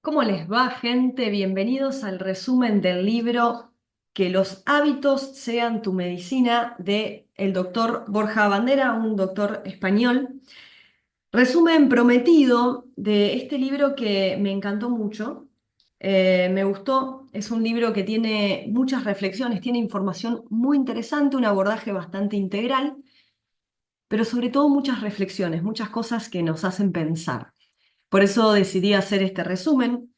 ¿Cómo les va, gente? Bienvenidos al resumen del libro Que los hábitos sean tu medicina de el doctor Borja Bandera, un doctor español. Resumen prometido de este libro que me encantó mucho. Me gustó, es un libro que tiene muchas reflexiones, tiene información muy interesante, un abordaje bastante integral, pero sobre todo muchas reflexiones, muchas cosas que nos hacen pensar. Por eso decidí hacer este resumen.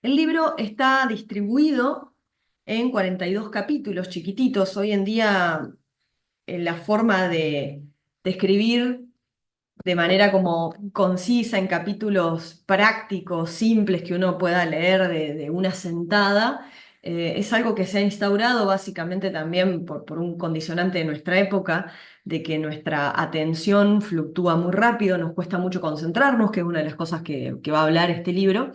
El libro está distribuido en 42 capítulos chiquititos. Hoy en día, la forma de escribir de manera como concisa en capítulos prácticos, simples, que uno pueda leer de una sentada, es algo que se ha instaurado básicamente también por un condicionante de nuestra época, de que nuestra atención fluctúa muy rápido, nos cuesta mucho concentrarnos, que es una de las cosas que va a hablar este libro.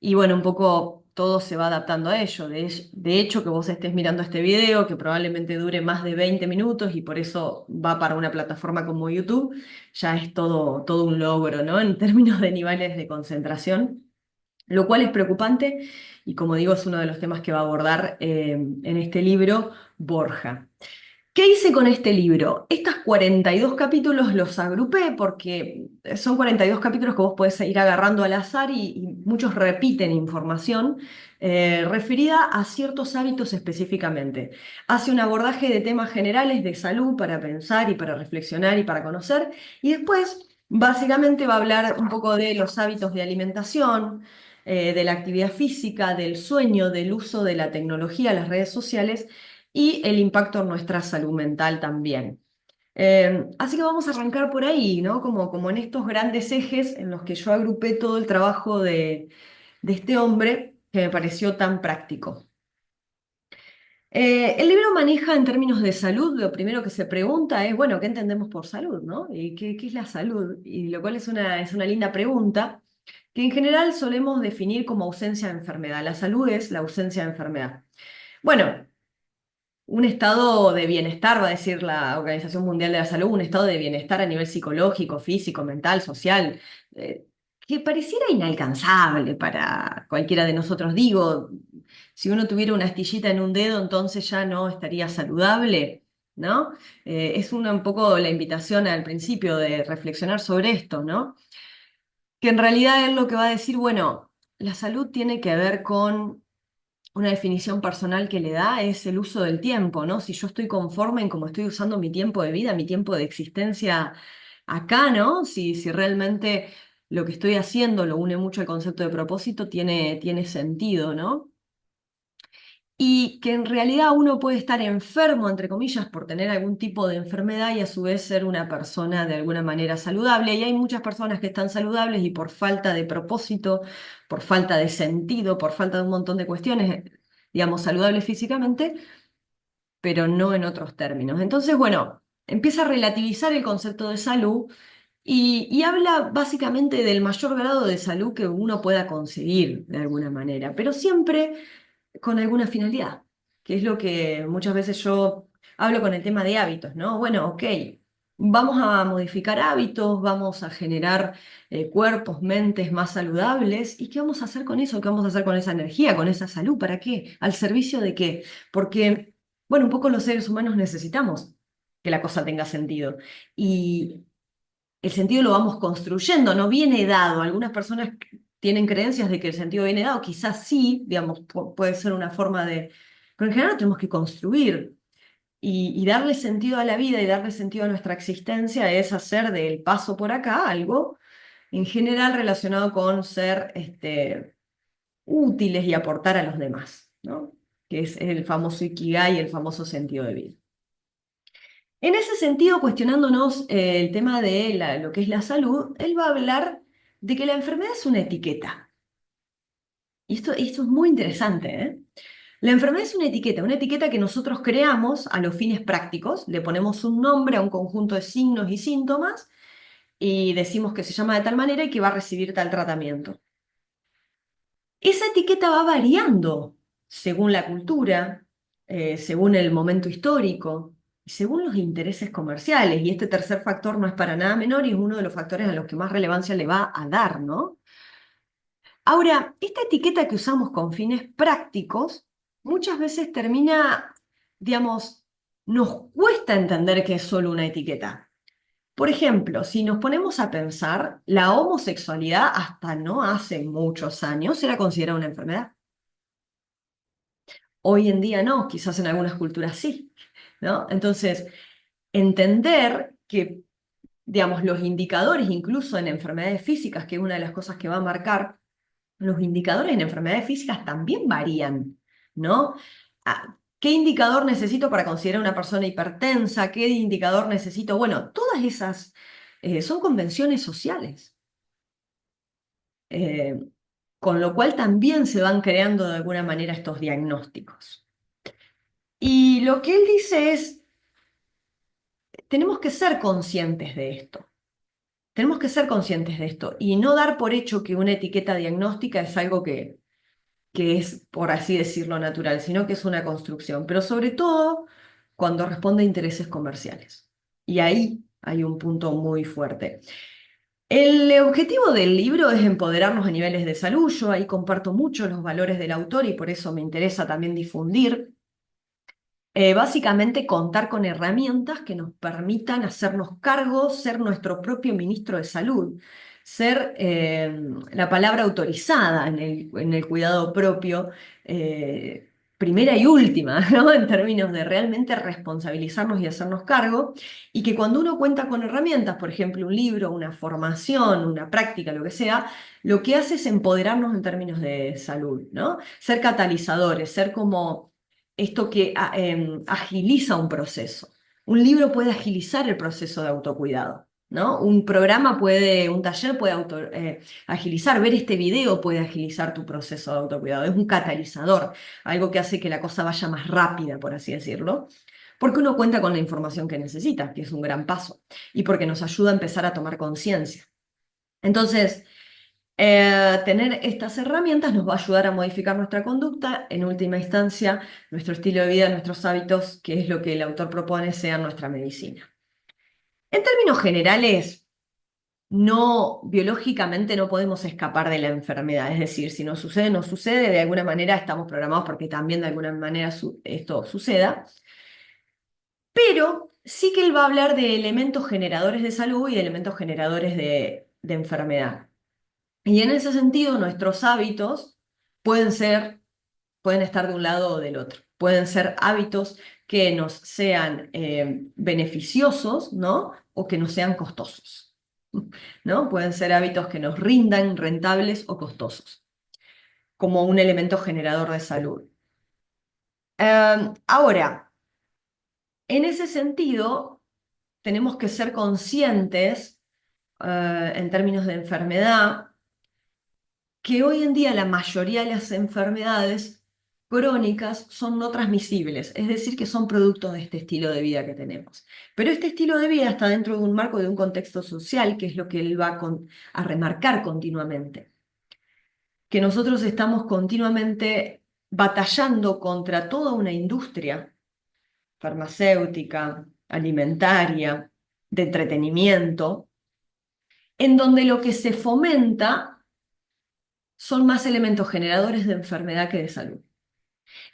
Y bueno, un poco todo se va adaptando a ello. De hecho, que vos estés mirando este video, que probablemente dure más de 20 minutos y por eso va para una plataforma como YouTube, ya es todo un logro, ¿no? En términos de niveles de concentración, lo cual es preocupante y como digo, es uno de los temas que va a abordar en este libro Borja. ¿Qué hice con este libro? Estos 42 capítulos los agrupé porque son 42 capítulos que vos podés ir agarrando al azar y muchos repiten información referida a ciertos hábitos específicamente. Hace un abordaje de temas generales de salud para pensar y para reflexionar y para conocer, y después básicamente va a hablar un poco de los hábitos de alimentación, de la actividad física, del sueño, del uso de la tecnología, las redes sociales y el impacto en nuestra salud mental también. Así que vamos a arrancar por ahí, ¿no? Como en estos grandes ejes en los que yo agrupé todo el trabajo de este hombre que me pareció tan práctico. El libro maneja en términos de salud, lo primero que se pregunta es, bueno, ¿qué entendemos por salud, no? ¿Y qué es la salud? Y lo cual es una linda pregunta que en general solemos definir como ausencia de enfermedad. La salud es la ausencia de enfermedad. Bueno, un estado de bienestar, va a decir la Organización Mundial de la Salud, un estado de bienestar a nivel psicológico, físico, mental, social, eh, que pareciera inalcanzable para cualquiera de nosotros. Digo, si uno tuviera una astillita en un dedo, entonces ya no estaría saludable, ¿no? Es un poco la invitación al principio de reflexionar sobre esto, ¿no? Que en realidad él lo que va a decir, bueno, la salud tiene que ver con una definición personal que le da es el uso del tiempo, ¿no? Si yo estoy conforme en cómo estoy usando mi tiempo de vida, mi tiempo de existencia acá, ¿no? Si realmente lo que estoy haciendo lo une mucho al concepto de propósito, tiene sentido, ¿no? Y que en realidad uno puede estar enfermo, entre comillas, por tener algún tipo de enfermedad y a su vez ser una persona de alguna manera saludable. Y hay muchas personas que están saludables y por falta de propósito, por falta de sentido, por falta de un montón de cuestiones, digamos, saludables físicamente, pero no en otros términos. Entonces, bueno, empieza a relativizar el concepto de salud y habla básicamente del mayor grado de salud que uno pueda conseguir de alguna manera, pero siempre con alguna finalidad, que es lo que muchas veces yo hablo con el tema de hábitos, ¿no? Bueno, ok, vamos a modificar hábitos, vamos a generar cuerpos, mentes más saludables, ¿y qué vamos a hacer con eso? ¿Qué vamos a hacer con esa energía, con esa salud? ¿Para qué? ¿Al servicio de qué? Porque, bueno, un poco los seres humanos necesitamos que la cosa tenga sentido. Y el sentido lo vamos construyendo, no viene dado. Algunas personas tienen creencias de que el sentido viene dado, quizás sí, digamos, puede ser una forma de... Pero en general lo tenemos que construir y darle sentido a la vida y darle sentido a nuestra existencia es hacer del paso por acá algo en general relacionado con ser útiles y aportar a los demás, ¿no? Que es el famoso Ikigai, el famoso sentido de vida. En ese sentido, cuestionándonos el tema de lo que es la salud, él va a hablar de que la enfermedad es una etiqueta. Y esto es muy interesante, ¿eh? La enfermedad es una etiqueta que nosotros creamos a los fines prácticos, le ponemos un nombre a un conjunto de signos y síntomas y decimos que se llama de tal manera y que va a recibir tal tratamiento. Esa etiqueta va variando según la cultura, según el momento histórico y según los intereses comerciales. Y este tercer factor no es para nada menor y es uno de los factores a los que más relevancia le va a dar, ¿no? Ahora, esta etiqueta que usamos con fines prácticos muchas veces termina, digamos, nos cuesta entender que es solo una etiqueta. Por ejemplo, si nos ponemos a pensar, la homosexualidad hasta no hace muchos años era considerada una enfermedad. Hoy en día no, quizás en algunas culturas sí, ¿no? Entonces, entender que, digamos, los indicadores, incluso en enfermedades físicas, que es una de las cosas que va a marcar, los indicadores en enfermedades físicas también varían, ¿no? ¿Qué indicador necesito para considerar una persona hipertensa? ¿Qué indicador necesito? Bueno, todas esas son convenciones sociales, eh, con lo cual también se van creando de alguna manera estos diagnósticos. Y lo que él dice es, tenemos que ser conscientes de esto. Tenemos que ser conscientes de esto y no dar por hecho que una etiqueta diagnóstica es algo que es, por así decirlo, natural, sino que es una construcción, pero sobre todo cuando responde a intereses comerciales. Y ahí hay un punto muy fuerte. El objetivo del libro es empoderarnos a niveles de salud. Yo ahí comparto mucho los valores del autor y por eso me interesa también difundir. Básicamente contar con herramientas que nos permitan hacernos cargo, ser nuestro propio ministro de salud, ser la palabra autorizada en el cuidado propio, primera y última, ¿no? En términos de realmente responsabilizarnos y hacernos cargo, y que cuando uno cuenta con herramientas, por ejemplo, un libro, una formación, una práctica, lo que sea, lo que hace es empoderarnos en términos de salud, ¿no? Ser catalizadores, ser como esto que agiliza un proceso. Un libro puede agilizar el proceso de autocuidado, ¿no? Un programa puede, un taller puede agilizar, ver este video puede agilizar tu proceso de autocuidado. Es un catalizador, algo que hace que la cosa vaya más rápida, por así decirlo, porque uno cuenta con la información que necesita, que es un gran paso, y porque nos ayuda a empezar a tomar conciencia. Entonces, tener estas herramientas nos va a ayudar a modificar nuestra conducta, en última instancia, nuestro estilo de vida, nuestros hábitos, que es lo que el autor propone, sean nuestra medicina. En términos generales, no, biológicamente no podemos escapar de la enfermedad, es decir, si nos sucede, nos sucede, de alguna manera estamos programados porque también de alguna manera esto suceda, pero sí que él va a hablar de elementos generadores de salud y de elementos generadores de enfermedad. Y en ese sentido, nuestros hábitos pueden ser, pueden estar de un lado o del otro. Pueden ser hábitos que nos sean beneficiosos, ¿no? O que nos sean costosos, ¿no? Pueden ser hábitos que nos rindan, rentables o costosos, como un elemento generador de salud. Ahora, en ese sentido, tenemos que ser conscientes, en términos de enfermedad, que hoy en día la mayoría de las enfermedades crónicas son no transmisibles, es decir, que son producto de este estilo de vida que tenemos. Pero este estilo de vida está dentro de un marco de un contexto social, que es lo que él va a remarcar continuamente, que nosotros estamos continuamente batallando contra toda una industria farmacéutica, alimentaria, de entretenimiento, en donde lo que se fomenta son más elementos generadores de enfermedad que de salud.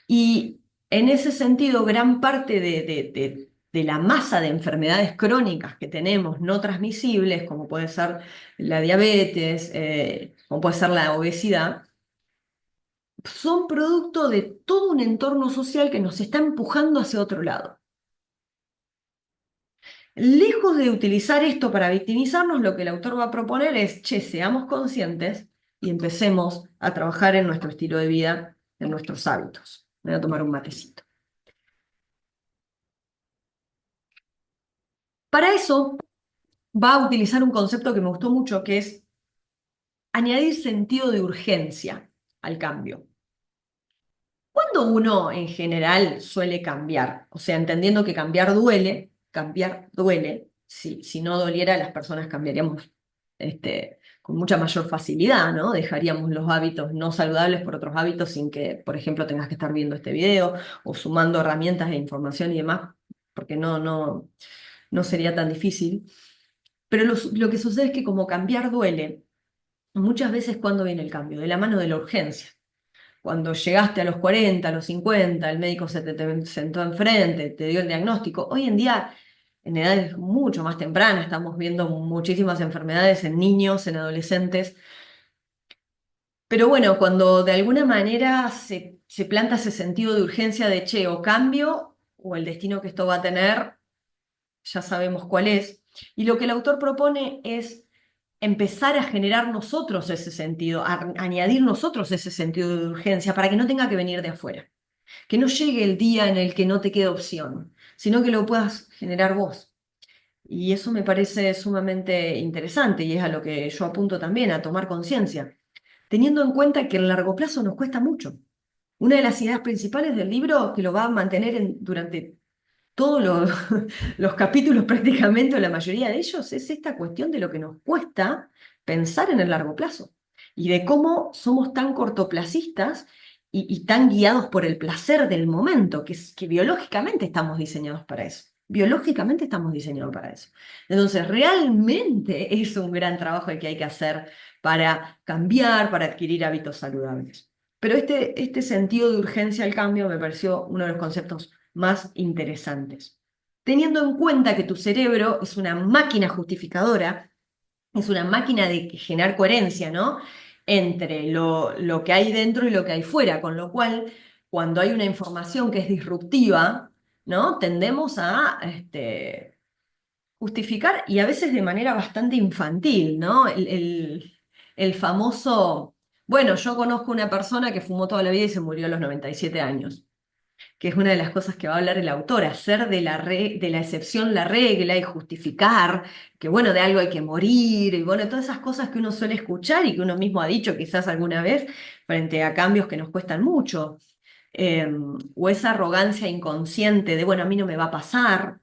Y en ese sentido, gran parte de la masa de enfermedades crónicas que tenemos, no transmisibles, como puede ser la diabetes, como puede ser la obesidad, son producto de todo un entorno social que nos está empujando hacia otro lado. Lejos de utilizar esto para victimizarnos, lo que el autor va a proponer es, che, seamos conscientes y empecemos a trabajar en nuestro estilo de vida, en nuestros hábitos. Voy a tomar un matecito. Para eso va a utilizar un concepto que me gustó mucho, que es añadir sentido de urgencia al cambio. Cuando uno en general suele cambiar, o sea, entendiendo que cambiar duele, si no doliera las personas cambiaríamos con mucha mayor facilidad, ¿no? Dejaríamos los hábitos no saludables por otros hábitos sin que, por ejemplo, tengas que estar viendo este video o sumando herramientas e información y demás, porque no sería tan difícil. Pero lo que sucede es que como cambiar duele, muchas veces ¿cuándo viene el cambio? De la mano de la urgencia. Cuando llegaste a los 40, a los 50, el médico te sentó enfrente, te dio el diagnóstico. Hoy en día, en edades mucho más tempranas, estamos viendo muchísimas enfermedades en niños, en adolescentes. Pero bueno, cuando de alguna manera se planta ese sentido de urgencia de, che, o cambio, o el destino que esto va a tener, ya sabemos cuál es. Y lo que el autor propone es empezar a generar nosotros ese sentido, a añadir nosotros ese sentido de urgencia para que no tenga que venir de afuera, que no llegue el día en el que no te quede opción, sino que lo puedas generar vos. Y eso me parece sumamente interesante y es a lo que yo apunto también, a tomar conciencia, teniendo en cuenta que el largo plazo nos cuesta mucho. Una de las ideas principales del libro, que lo va a mantener durante todos los capítulos prácticamente, o la mayoría de ellos, es esta cuestión de lo que nos cuesta pensar en el largo plazo y de cómo somos tan cortoplacistas y tan guiados por el placer del momento, que biológicamente estamos diseñados para eso. Biológicamente estamos diseñados para eso. Entonces, realmente es un gran trabajo el que hay que hacer para cambiar, para adquirir hábitos saludables. Pero este sentido de urgencia al cambio me pareció uno de los conceptos más interesantes. Teniendo en cuenta que tu cerebro es una máquina justificadora, es una máquina de generar coherencia, ¿no? Entre lo que hay dentro y lo que hay fuera, con lo cual, cuando hay una información que es disruptiva, ¿no? Tendemos a justificar y a veces de manera bastante infantil, ¿no? El famoso, bueno, yo conozco una persona que fumó toda la vida y se murió a los 97 años, que es una de las cosas que va a hablar el autor, hacer de la excepción la regla y justificar que, bueno, de algo hay que morir, y bueno, todas esas cosas que uno suele escuchar y que uno mismo ha dicho quizás alguna vez frente a cambios que nos cuestan mucho. O esa arrogancia inconsciente de, bueno, a mí no me va a pasar,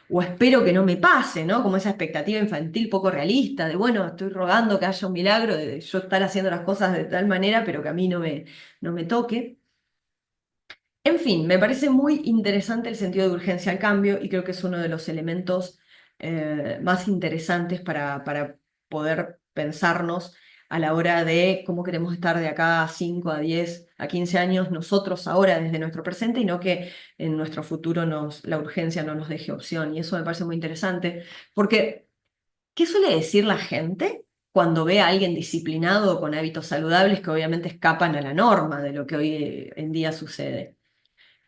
o espero que no me pase, ¿no? Como esa expectativa infantil poco realista de, bueno, estoy rogando que haya un milagro de yo estar haciendo las cosas de tal manera, pero que a mí no me toque. En fin, me parece muy interesante el sentido de urgencia al cambio y creo que es uno de los elementos más interesantes para poder pensarnos a la hora de cómo queremos estar de acá a 5, a 10, a 15 años nosotros ahora desde nuestro presente y no que en nuestro futuro la urgencia no nos deje opción. Y eso me parece muy interesante porque, ¿qué suele decir la gente cuando ve a alguien disciplinado con hábitos saludables que obviamente escapan a la norma de lo que hoy en día sucede?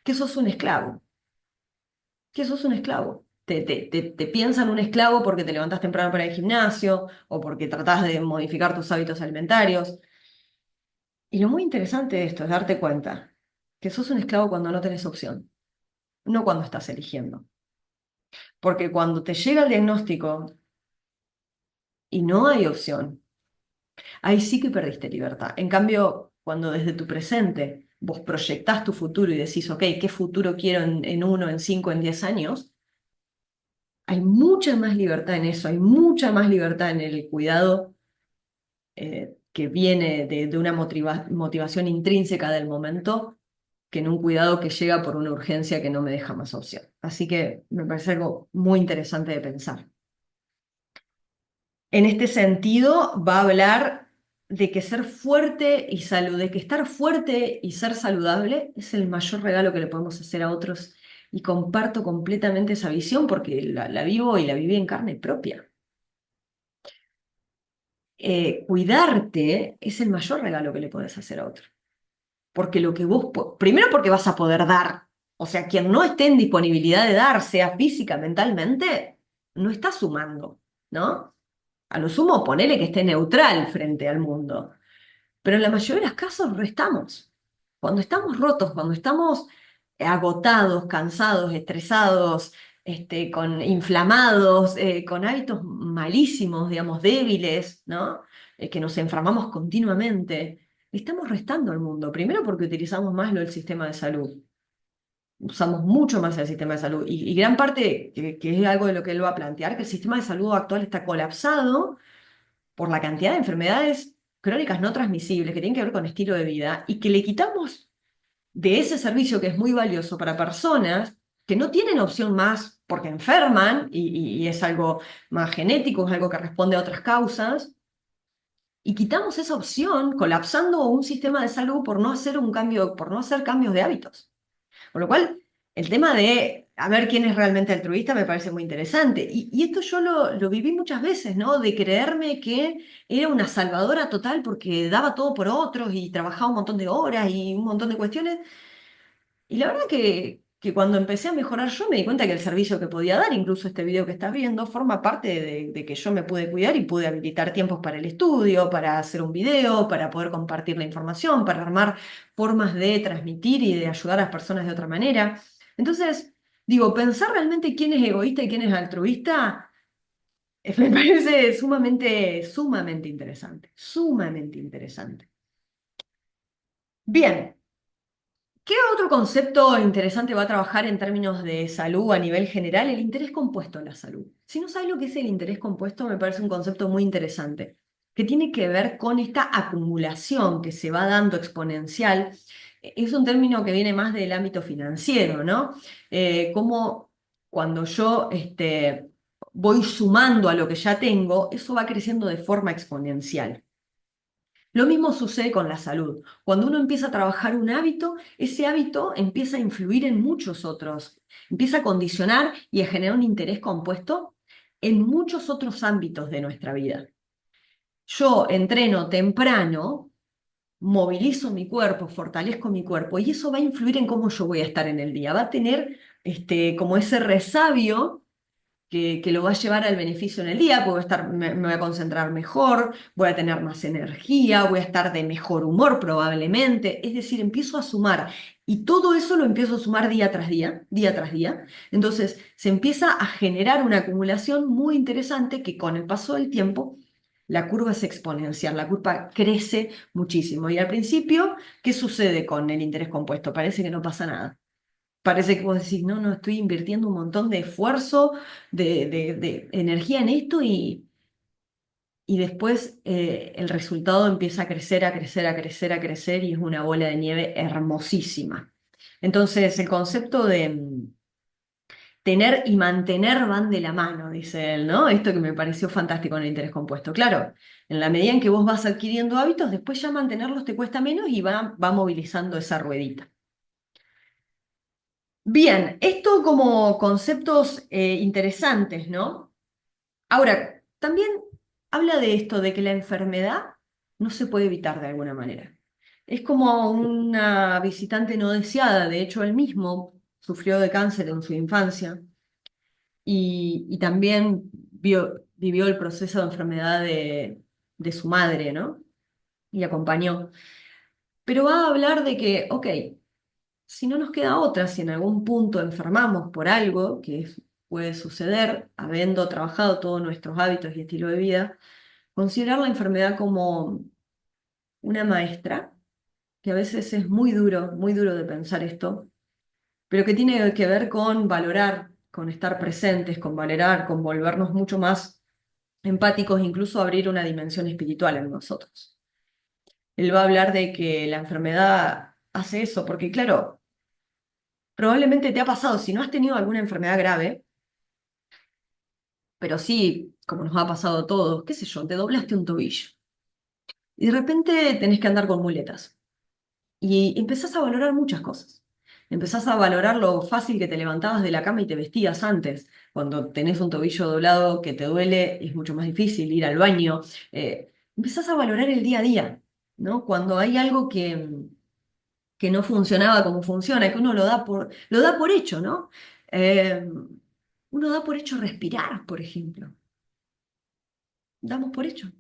Que sos un esclavo, que sos un esclavo. Te piensan un esclavo porque te levantás temprano para ir al gimnasio o porque tratás de modificar tus hábitos alimentarios. Y lo muy interesante de esto es darte cuenta que sos un esclavo cuando no tenés opción, no cuando estás eligiendo. Porque cuando te llega el diagnóstico y no hay opción, ahí sí que perdiste libertad. En cambio, cuando desde tu presente vos proyectás tu futuro y decís, ok, ¿qué futuro quiero en 1, en 5, en 10 años? Hay mucha más libertad en eso, hay mucha más libertad en el cuidado que viene de una motivación intrínseca del momento que en un cuidado que llega por una urgencia que no me deja más opción. Así que me parece algo muy interesante de pensar. En este sentido, va a hablar de que ser fuerte y de que estar fuerte y ser saludable es el mayor regalo que le podemos hacer a otros. Y comparto completamente esa visión porque la vivo y la viví en carne propia. Cuidarte es el mayor regalo que le podés hacer a otro. Porque lo que vos, primero porque vas a poder dar, o sea, quien no esté en disponibilidad de dar, sea física, mentalmente, no está sumando, ¿no? A lo sumo, ponele que esté neutral frente al mundo. Pero en la mayoría de los casos restamos. Cuando estamos rotos, cuando estamos agotados, cansados, estresados, inflamados, con hábitos malísimos, digamos, débiles, ¿no? Que nos enfermamos continuamente, estamos restando al mundo. Primero porque utilizamos más el sistema de salud. Usamos mucho más el sistema de salud. Y gran parte, que es algo de lo que él va a plantear, que el sistema de salud actual está colapsado por la cantidad de enfermedades crónicas no transmisibles que tienen que ver con estilo de vida y que le quitamos de ese servicio que es muy valioso para personas que no tienen opción más porque enferman y es algo más genético, es algo que responde a otras causas, y quitamos esa opción colapsando un sistema de salud por no hacer un cambio, por no hacer cambios de hábitos. Con lo cual, el tema de a ver quién es realmente altruista me parece muy interesante. Y esto yo lo viví muchas veces, ¿no? De creerme que era una salvadora total porque daba todo por otros y trabajaba un montón de horas y un montón de cuestiones. Y la verdad que cuando empecé a mejorar yo me di cuenta que el servicio que podía dar, incluso este video que estás viendo, forma parte de que yo me pude cuidar y pude habilitar tiempos para el estudio, para hacer un video, para poder compartir la información, para armar formas de transmitir y de ayudar a las personas de otra manera. Entonces, digo, pensar realmente quién es egoísta y quién es altruista, me parece sumamente, sumamente interesante, sumamente interesante. Bien. ¿Qué otro concepto interesante va a trabajar en términos de salud a nivel general? El interés compuesto en la salud. Si no sabes lo que es el interés compuesto, me parece un concepto muy interesante, que tiene que ver con esta acumulación que se va dando exponencial. Es un término que viene más del ámbito financiero, ¿no? Como cuando yo voy sumando a lo que ya tengo, eso va creciendo de forma exponencial. Lo mismo sucede con la salud. Cuando uno empieza a trabajar un hábito, ese hábito empieza a influir en muchos otros, empieza a condicionar y a generar un interés compuesto en muchos otros ámbitos de nuestra vida. Yo entreno temprano, movilizo mi cuerpo, fortalezco mi cuerpo y eso va a influir en cómo yo voy a estar en el día. Va a tener como ese resabio que lo va a llevar al beneficio en el día, porque me voy a concentrar mejor, voy a tener más energía, voy a estar de mejor humor probablemente. Es decir, empiezo a sumar y todo eso lo empiezo a sumar día tras día, día tras día. Entonces se empieza a generar una acumulación muy interesante que con el paso del tiempo la curva es exponencial, la curva crece muchísimo. Y al principio, ¿qué sucede con el interés compuesto? Parece que no pasa nada. Parece que vos decís, no, no, estoy invirtiendo un montón de esfuerzo, de energía en esto y después el resultado empieza a crecer, a crecer, a crecer, a crecer y es una bola de nieve hermosísima. Entonces, el concepto de tener y mantener van de la mano, dice él, ¿no? Esto que me pareció fantástico en el interés compuesto. Claro, en la medida en que vos vas adquiriendo hábitos, después ya mantenerlos te cuesta menos y va movilizando esa ruedita. Bien, esto como conceptos interesantes, ¿no? Ahora, también habla de esto, de que la enfermedad no se puede evitar de alguna manera. Es como una visitante no deseada, de hecho él mismo sufrió de cáncer en su infancia y también vivió el proceso de enfermedad de su madre, ¿no? Y acompañó. Pero va a hablar de que, ok, si no nos queda otra, si en algún punto enfermamos por algo, puede suceder, habiendo trabajado todos nuestros hábitos y estilo de vida, considerar la enfermedad como una maestra, que a veces es muy duro de pensar esto, pero que tiene que ver con valorar, con estar presentes, con valorar, con volvernos mucho más empáticos, incluso abrir una dimensión espiritual en nosotros. Él va a hablar de que la enfermedad hace eso, porque claro, probablemente te ha pasado, si no has tenido alguna enfermedad grave, pero sí, como nos ha pasado a todos, qué sé yo, te doblaste un tobillo y de repente tenés que andar con muletas y empezás a valorar muchas cosas. Empezás a valorar lo fácil que te levantabas de la cama y te vestías antes. Cuando tenés un tobillo doblado que te duele, es mucho más difícil ir al baño. Empezás a valorar el día a día, ¿no? Cuando hay algo que no funcionaba como funciona, que uno lo da por hecho, ¿no? Eh, Uno da por hecho respirar, por ejemplo. Damos por hecho.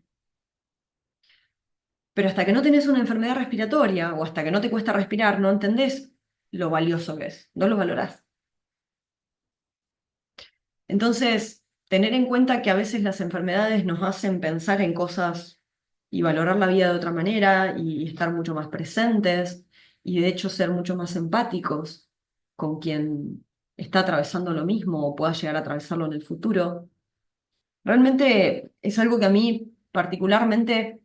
Pero hasta que no tenés una enfermedad respiratoria o hasta que no te cuesta respirar, no entendés lo valioso que es, no lo valorás. Entonces, tener en cuenta que a veces las enfermedades nos hacen pensar en cosas y valorar la vida de otra manera y estar mucho más presentes y de hecho ser mucho más empáticos con quien está atravesando lo mismo o pueda llegar a atravesarlo en el futuro. Realmente es algo que a mí particularmente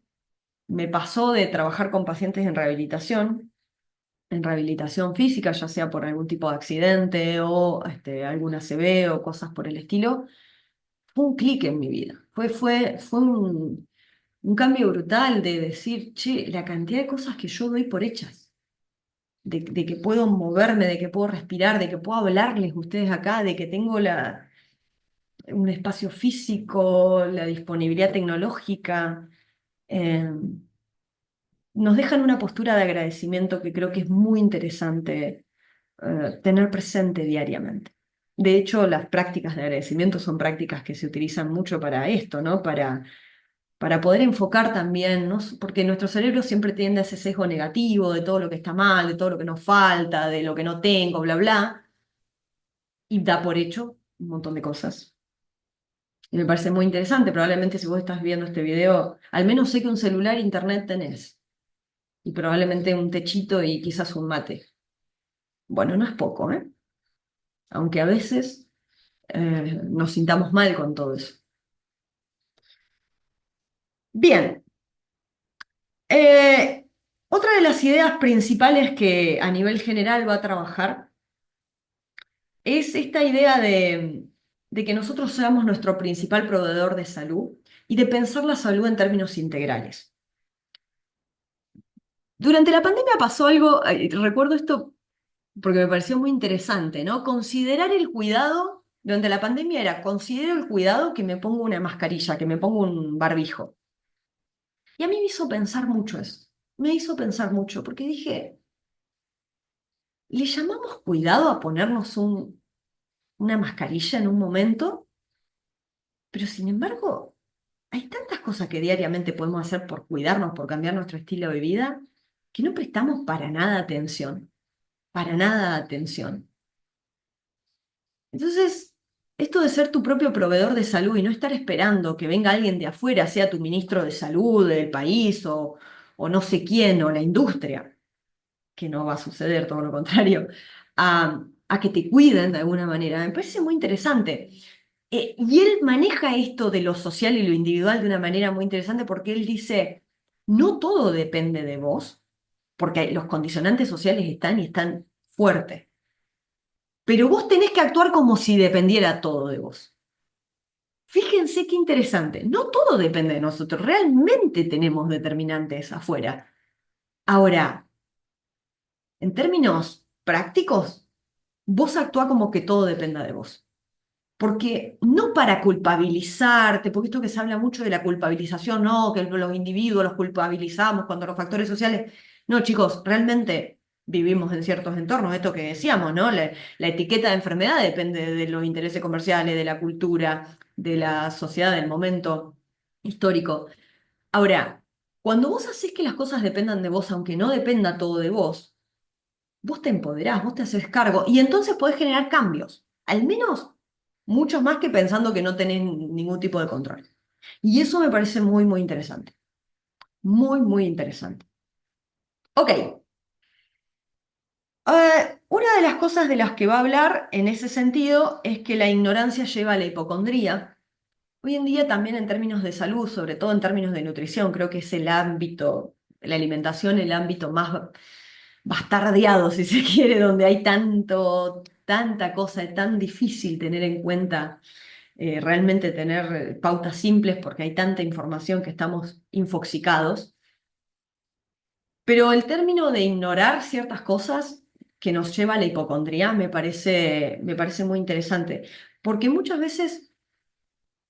me pasó de trabajar con pacientes en rehabilitación física, ya sea por algún tipo de accidente o algún ACV o cosas por el estilo. Fue un clic en mi vida. Fue un cambio brutal de decir, che, la cantidad de cosas que yo doy por hechas, de que puedo moverme, de que puedo respirar, de que puedo hablarles a ustedes acá, de que tengo un espacio físico, la disponibilidad tecnológica. eh, Nos dejan una postura de agradecimiento que creo que es muy interesante tener presente diariamente. De hecho, las prácticas de agradecimiento son prácticas que se utilizan mucho para esto, ¿no? Para poder enfocar también, ¿no? Porque nuestro cerebro siempre tiende a ese sesgo negativo de todo lo que está mal, de todo lo que nos falta, de lo que no tengo, bla, bla, y da por hecho un montón de cosas. Y me parece muy interesante. Probablemente si vos estás viendo este video, al menos sé que un celular, internet tenés, y probablemente un techito y quizás un mate. Bueno, no es poco, ¿eh? Aunque a veces nos sintamos mal con todo eso. Bien, eh, otra de las ideas principales que a nivel general va a trabajar es esta idea de que nosotros seamos nuestro principal proveedor de salud y de pensar la salud en términos integrales. Durante la pandemia pasó algo, recuerdo esto porque me pareció muy interesante, ¿no? Considerar el cuidado, durante la pandemia era, considero el cuidado que me pongo una mascarilla, que me pongo un barbijo. Y a mí me hizo pensar mucho eso. Me hizo pensar mucho, porque dije, ¿le llamamos cuidado a ponernos una mascarilla en un momento? Pero sin embargo, hay tantas cosas que diariamente podemos hacer por cuidarnos, por cambiar nuestro estilo de vida, que no prestamos para nada atención, para nada atención. Entonces, esto de ser tu propio proveedor de salud y no estar esperando que venga alguien de afuera, sea tu ministro de salud del país o no sé quién, o la industria, que no va a suceder, todo lo contrario, a que te cuiden de alguna manera. Me parece muy interesante. Y él maneja esto de lo social y lo individual de una manera muy interesante porque él dice, no todo depende de vos, porque los condicionantes sociales están y están fuertes, pero vos tenés que actuar como si dependiera todo de vos. Fíjense qué interesante, no todo depende de nosotros, realmente tenemos determinantes afuera. Ahora, en términos prácticos, vos actúa como que todo dependa de vos. Porque no para culpabilizarte, porque esto que se habla mucho de la culpabilización, no, que los individuos los culpabilizamos cuando los factores sociales. No, chicos, realmente vivimos en ciertos entornos, esto que decíamos, ¿no? La etiqueta de enfermedad depende de los intereses comerciales, de la cultura, de la sociedad, del momento histórico. Ahora, cuando vos haces que las cosas dependan de vos, aunque no dependa todo de vos te empoderás, vos te haces cargo y entonces podés generar cambios, al menos muchos más que pensando que no tenés ningún tipo de control. Y eso me parece muy, muy interesante, muy, muy interesante. Ok, una de las cosas de las que va a hablar en ese sentido es que la ignorancia lleva a la hipocondría. Hoy en día también en términos de salud, sobre todo en términos de nutrición, creo que es el ámbito, la alimentación, el ámbito más bastardeado, si se quiere, donde hay tanta cosa, es tan difícil tener en cuenta, realmente tener pautas simples porque hay tanta información que estamos infoxicados. Pero el término de ignorar ciertas cosas que nos lleva a la hipocondría me parece muy interesante, porque muchas veces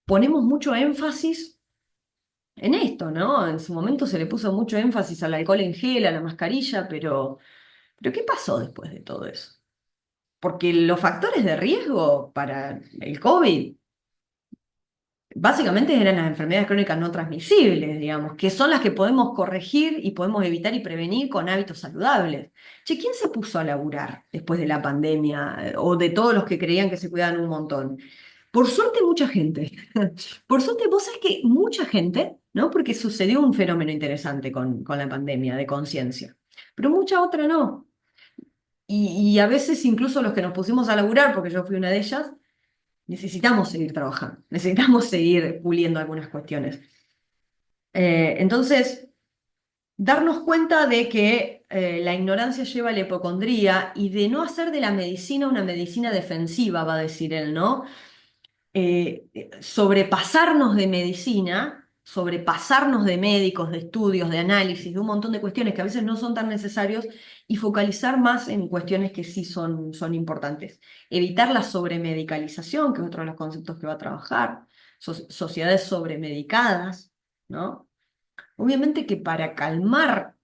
ponemos mucho énfasis en esto, ¿no? En su momento se le puso mucho énfasis al alcohol en gel, a la mascarilla, pero ¿qué pasó después de todo eso? Porque los factores de riesgo para el COVID básicamente eran las enfermedades crónicas no transmisibles, digamos, que son las que podemos corregir y podemos evitar y prevenir con hábitos saludables. Che, ¿quién se puso a laburar después de la pandemia o de todos los que creían que se cuidaban un montón? Por suerte, mucha gente. Por suerte, vos sabés que mucha gente, ¿no? Porque sucedió un fenómeno interesante con la pandemia de conciencia, pero mucha otra no. Y a veces incluso los que nos pusimos a laburar, porque yo fui una de ellas, necesitamos seguir trabajando, necesitamos seguir puliendo algunas cuestiones. Entonces, darnos cuenta de que la ignorancia lleva a la hipocondría y de no hacer de la medicina una medicina defensiva, va a decir él, ¿no? Sobrepasarnos de medicina, sobrepasarnos de médicos, de estudios, de análisis, de un montón de cuestiones que a veces no son tan necesarios y focalizar más en cuestiones que sí son importantes. Evitar la sobremedicalización, que es otro de los conceptos que va a trabajar, sociedades sobremedicadas, ¿no? Obviamente que para calmar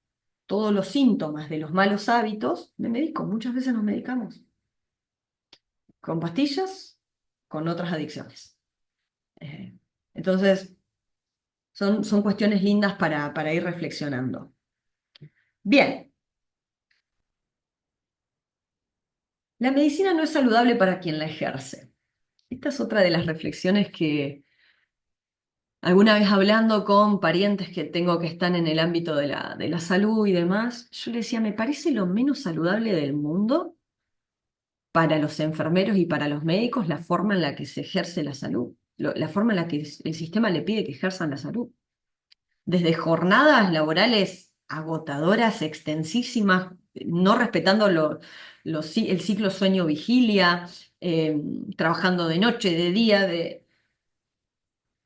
todos los síntomas de los malos hábitos, me medico, muchas veces nos medicamos con pastillas, con otras adicciones. Eh, entonces, son cuestiones lindas para ir reflexionando. Bien, la medicina no es saludable para quien la ejerce. Esta es otra de las reflexiones que alguna vez hablando con parientes que tengo que están en el ámbito de la salud y demás, yo le decía, me parece lo menos saludable del mundo para los enfermeros y para los médicos la forma en la que se ejerce la salud, la forma en la que el sistema le pide que ejerzan la salud. Desde jornadas laborales agotadoras, extensísimas, no respetando el ciclo sueño-vigilia, trabajando de noche, de día,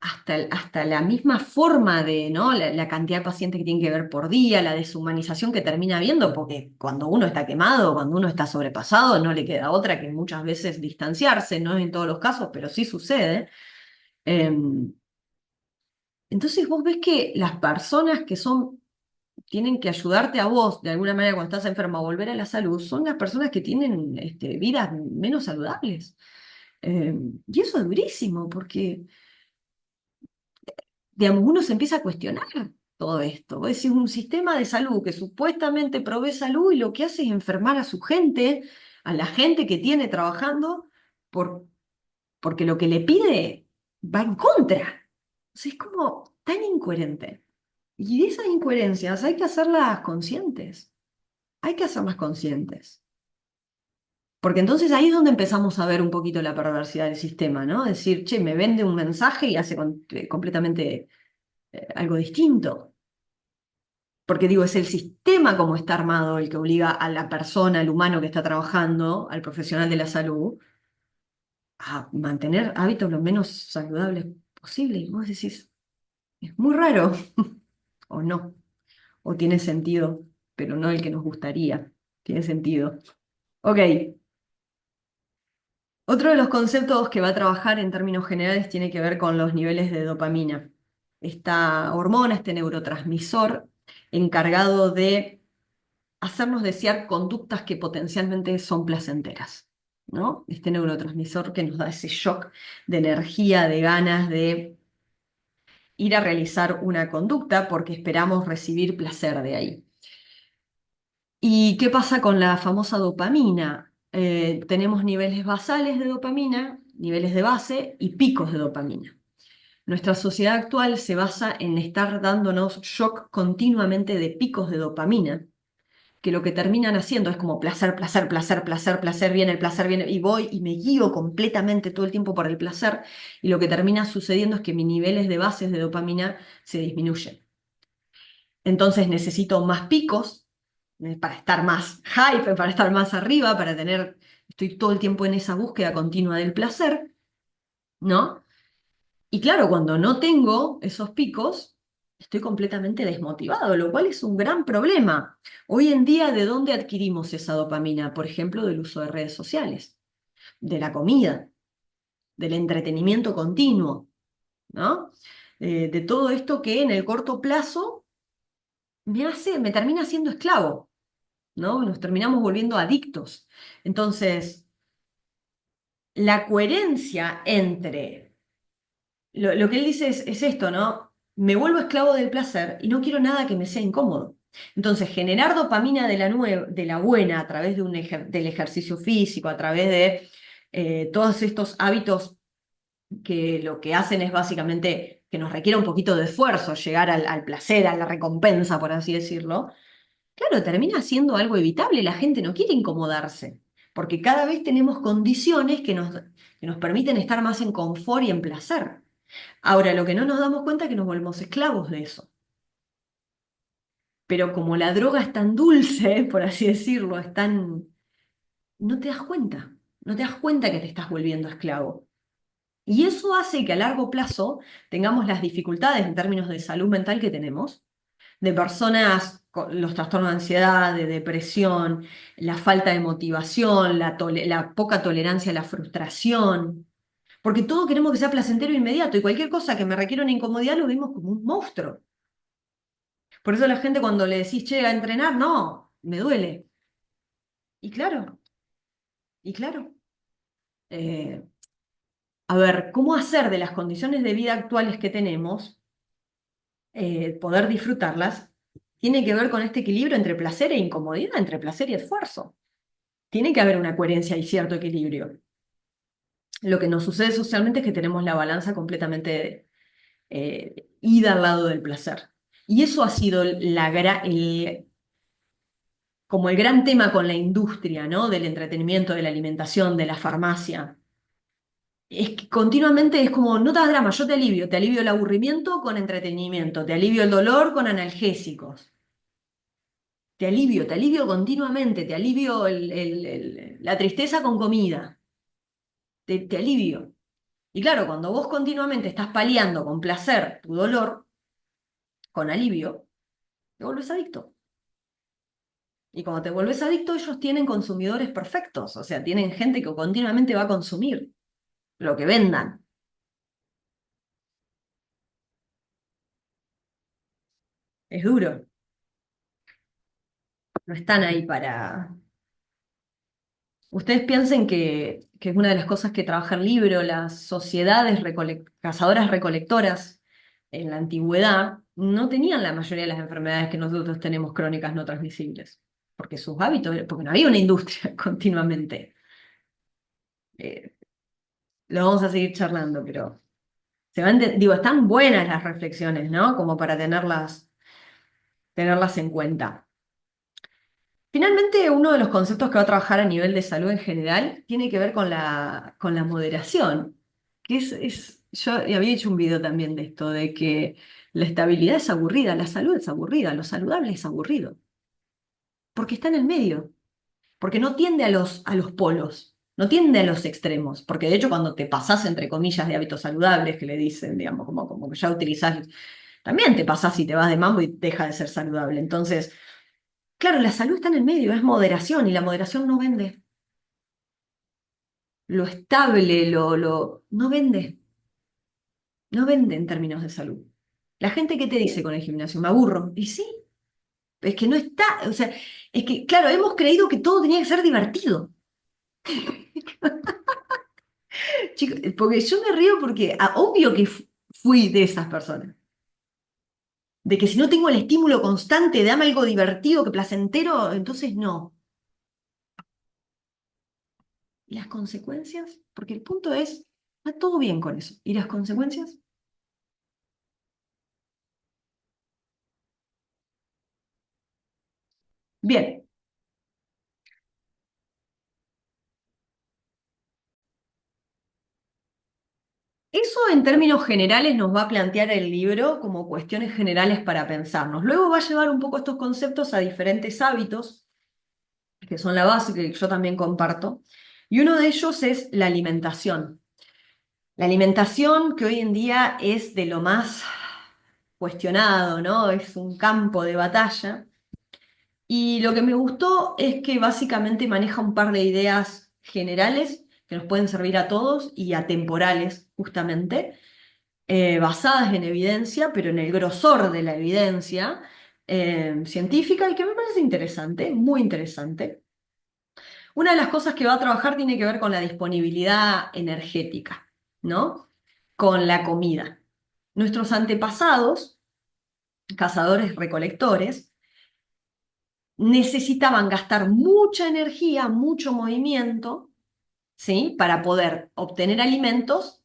hasta la misma forma de, ¿no? La cantidad de pacientes que tienen que ver por día, la deshumanización que termina habiendo, porque cuando uno está quemado, cuando uno está sobrepasado, no le queda otra que muchas veces distanciarse, no es en todos los casos, pero sí sucede. Em, entonces vos ves que las personas que tienen que ayudarte a vos, de alguna manera, cuando estás enfermo, a volver a la salud, son las personas que tienen vidas menos saludables. Y eso es durísimo, porque digamos, uno se empieza a cuestionar todo esto. Vos decís, un sistema de salud que supuestamente provee salud y lo que hace es enfermar a su gente, a la gente que tiene trabajando, por, porque lo que le pide va en contra. O sea, es como tan incoherente. Y de esas incoherencias hay que hacerlas conscientes. Hay que hacerlas conscientes. Porque entonces ahí es donde empezamos a ver un poquito la perversidad del sistema, ¿no? Decir, che, me vende un mensaje y hace completamente algo distinto. Porque digo, es el sistema como está armado el que obliga a la persona, al humano que está trabajando, al profesional de la salud, a mantener hábitos lo menos saludables posible. Y vos decís, es muy raro, o no, o tiene sentido, pero no el que nos gustaría. Tiene sentido. Ok, otro de los conceptos que va a trabajar en términos generales tiene que ver con los niveles de dopamina. Esta hormona, este neurotransmisor encargado de hacernos desear conductas que potencialmente son placenteras, ¿no? Este neurotransmisor que nos da ese shock de energía, de ganas de ir a realizar una conducta porque esperamos recibir placer de ahí. ¿Y qué pasa con la famosa dopamina? Tenemos niveles basales de dopamina, niveles de base y picos de dopamina. Nuestra sociedad actual se basa en estar dándonos shock continuamente de picos de dopamina, que lo que terminan haciendo es como placer, placer, placer, placer, placer viene, y voy y me guío completamente todo el tiempo por el placer, y lo que termina sucediendo es que mis niveles de bases de dopamina se disminuyen. Entonces necesito más picos para estar más hype, para estar más arriba, estoy todo el tiempo en esa búsqueda continua del placer, ¿no? Y claro, cuando no tengo esos picos, estoy completamente desmotivado, lo cual es un gran problema. Hoy en día, ¿de dónde adquirimos esa dopamina? Por ejemplo, del uso de redes sociales, de la comida, del entretenimiento continuo, ¿no? De todo esto que en el corto plazo me termina siendo esclavo, ¿no? Nos terminamos volviendo adictos. Entonces, la coherencia entre lo que él dice es esto, ¿no? Me vuelvo esclavo del placer y no quiero nada que me sea incómodo. Entonces, generar dopamina de la buena a través del ejercicio físico, a través de todos estos hábitos que lo que hacen es básicamente que nos requiere un poquito de esfuerzo llegar al placer, a la recompensa, por así decirlo. Claro, termina siendo algo evitable. La gente no quiere incomodarse, porque cada vez tenemos condiciones que nos permiten estar más en confort y en placer. Ahora, lo que no nos damos cuenta es que nos volvemos esclavos de eso. Pero como la droga es tan dulce, por así decirlo, no te das cuenta. No te das cuenta que te estás volviendo esclavo. Y eso hace que a largo plazo tengamos las dificultades en términos de salud mental que tenemos, de personas con los trastornos de ansiedad, de depresión, la falta de motivación, la poca tolerancia a la frustración, porque todo queremos que sea placentero e inmediato y cualquier cosa que me requiera una incomodidad lo vemos como un monstruo. Por eso la gente cuando le decís, che, a entrenar, no, me duele. Y claro, y claro. eh, a ver, ¿cómo hacer de las condiciones de vida actuales que tenemos, poder disfrutarlas? Tiene que ver con este equilibrio entre placer e incomodidad, entre placer y esfuerzo. Tiene que haber una coherencia y cierto equilibrio. Lo que nos sucede socialmente es que tenemos la balanza completamente ida al lado del placer. Y eso ha sido como el gran tema con la industria, ¿no? Del entretenimiento, de la alimentación, de la farmacia. Es que continuamente es como, no te das drama, yo te alivio el aburrimiento con entretenimiento, te alivio el dolor con analgésicos, te alivio continuamente, te alivio la tristeza con comida, te alivio. Y claro, cuando vos continuamente estás paliando con placer tu dolor, con alivio, te vuelves adicto. Y cuando te vuelves adicto, ellos tienen consumidores perfectos, o sea, tienen gente que continuamente va a consumir lo que vendan. Es duro, no están ahí para... Ustedes piensen que es una de las cosas que trabaja el libro, las sociedades cazadoras recolectoras en la antigüedad no tenían la mayoría de las enfermedades que nosotros tenemos crónicas no transmisibles, porque sus hábitos, porque no había una industria continuamente. Eh, lo vamos a seguir charlando, pero digo, están buenas las reflexiones, ¿no? Como para tenerlas en cuenta. Finalmente, uno de los conceptos que va a trabajar a nivel de salud en general tiene que ver con la moderación, que yo había hecho un video también de esto, de que la estabilidad es aburrida, la salud es aburrida, lo saludable es aburrido, porque está en el medio, porque no tiende a los polos, no tiende a los extremos, porque de hecho cuando te pasás, entre comillas, de hábitos saludables, que le dicen, digamos, como que ya utilizás, también te pasás y te vas de mambo y deja de ser saludable. Entonces... Claro, la salud está en el medio, es moderación y la moderación no vende. Lo estable, no vende, no vende en términos de salud. La gente que te dice con el gimnasio, me aburro. Y sí, es que no está, o sea, es que, claro, hemos creído que todo tenía que ser divertido. Chicos, porque yo me río porque, obvio que fui de esas personas. De que si no tengo el estímulo constante, dame algo divertido, que placentero, entonces no. ¿Y las consecuencias? Porque el punto es, está todo bien con eso. ¿Y las consecuencias? Bien, eso en términos generales nos va a plantear el libro como cuestiones generales para pensarnos. Luego va a llevar un poco estos conceptos a diferentes hábitos, que son la base que yo también comparto, y uno de ellos es la alimentación. La alimentación que hoy en día es de lo más cuestionado, ¿no? Es un campo de batalla. Y lo que me gustó es que básicamente maneja un par de ideas generales que nos pueden servir a todos y atemporales, justamente basadas en evidencia, pero en el grosor de la evidencia científica y que me parece interesante, muy interesante. Una de las cosas que va a trabajar tiene que ver con la disponibilidad energética, ¿no? Con la comida. Nuestros antepasados, cazadores-recolectores, necesitaban gastar mucha energía, mucho movimiento, ¿sí? Para poder obtener alimentos,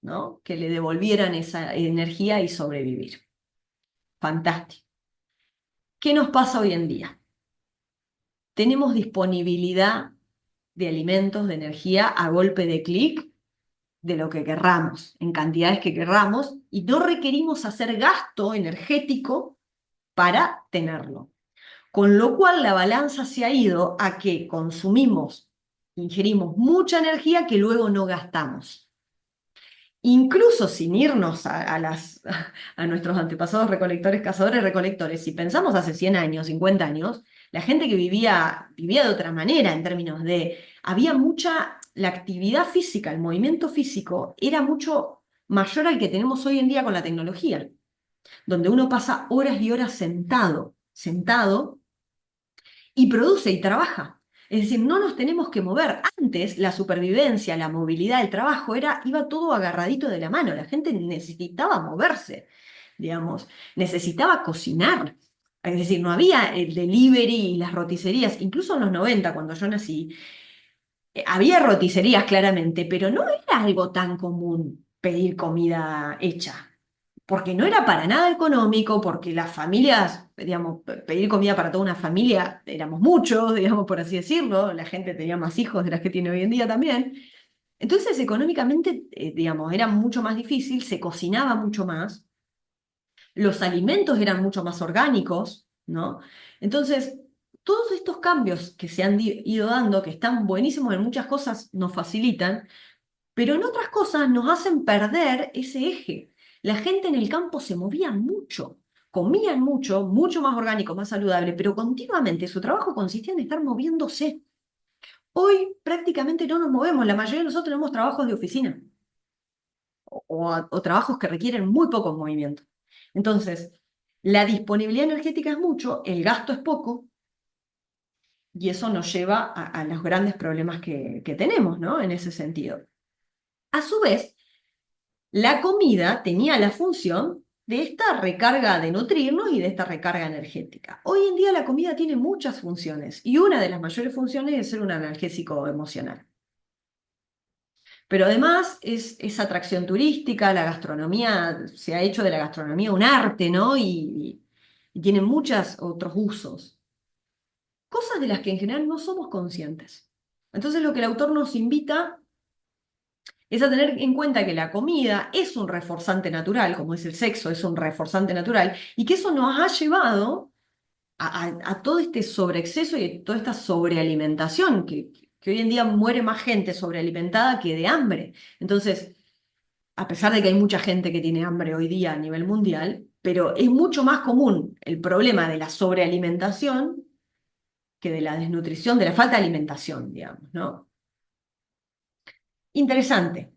¿no? Que le devolvieran esa energía y sobrevivir. Fantástico. ¿Qué nos pasa hoy en día? Tenemos disponibilidad de alimentos, de energía a golpe de clic de lo que querramos, en cantidades que querramos, y no requerimos hacer gasto energético para tenerlo. Con lo cual la balanza se ha ido a que ingerimos mucha energía que luego no gastamos. incluso sin irnos a nuestros antepasados recolectores, cazadores, recolectores, si pensamos hace 100 años, 50 años, la gente que vivía de otra manera en términos de, había mucha, la actividad física, el movimiento físico era mucho mayor al que tenemos hoy en día con la tecnología, donde uno pasa horas y horas sentado y produce y trabaja. Es decir, no nos tenemos que mover. Antes la supervivencia, la movilidad, el trabajo iba todo agarradito de la mano. La gente necesitaba moverse, digamos, necesitaba cocinar. Es decir, no había el delivery y las roticerías. Incluso en los 90, cuando yo nací, había roticerías claramente, pero no era algo tan común pedir comida hecha porque no era para nada económico, porque las familias, digamos, pedir comida para toda una familia, éramos muchos, digamos, por así decirlo, la gente tenía más hijos de las que tiene hoy en día también. Entonces, económicamente, digamos, era mucho más difícil, se cocinaba mucho más, los alimentos eran mucho más orgánicos, ¿no? Entonces, todos estos cambios que se han ido dando, que están buenísimos en muchas cosas, nos facilitan, pero en otras cosas nos hacen perder ese eje. La gente en el campo se movía mucho, comían mucho, mucho más orgánico, más saludable, pero continuamente su trabajo consistía en estar moviéndose. Hoy prácticamente no nos movemos, la mayoría de nosotros tenemos trabajos de oficina o trabajos que requieren muy poco movimiento. Entonces, la disponibilidad energética es mucho, el gasto es poco, y eso nos lleva a los grandes problemas que tenemos, ¿no? En ese sentido. A su vez, la comida tenía la función de esta recarga de nutrirnos y de esta recarga energética. Hoy en día la comida tiene muchas funciones y una de las mayores funciones es ser un analgésico emocional. Pero además es atracción turística, la gastronomía, se ha hecho de la gastronomía un arte, ¿no? Y tiene muchos otros usos, cosas de las que en general no somos conscientes. Entonces lo que el autor nos invita es a tener en cuenta que la comida es un reforzante natural, como es el sexo, es un reforzante natural, y que eso nos ha llevado a todo este sobreexceso y toda esta sobrealimentación, que hoy en día muere más gente sobrealimentada que de hambre. Entonces, a pesar de que hay mucha gente que tiene hambre hoy día a nivel mundial, pero es mucho más común el problema de la sobrealimentación que de la desnutrición, de la falta de alimentación, digamos, ¿no? Interesante.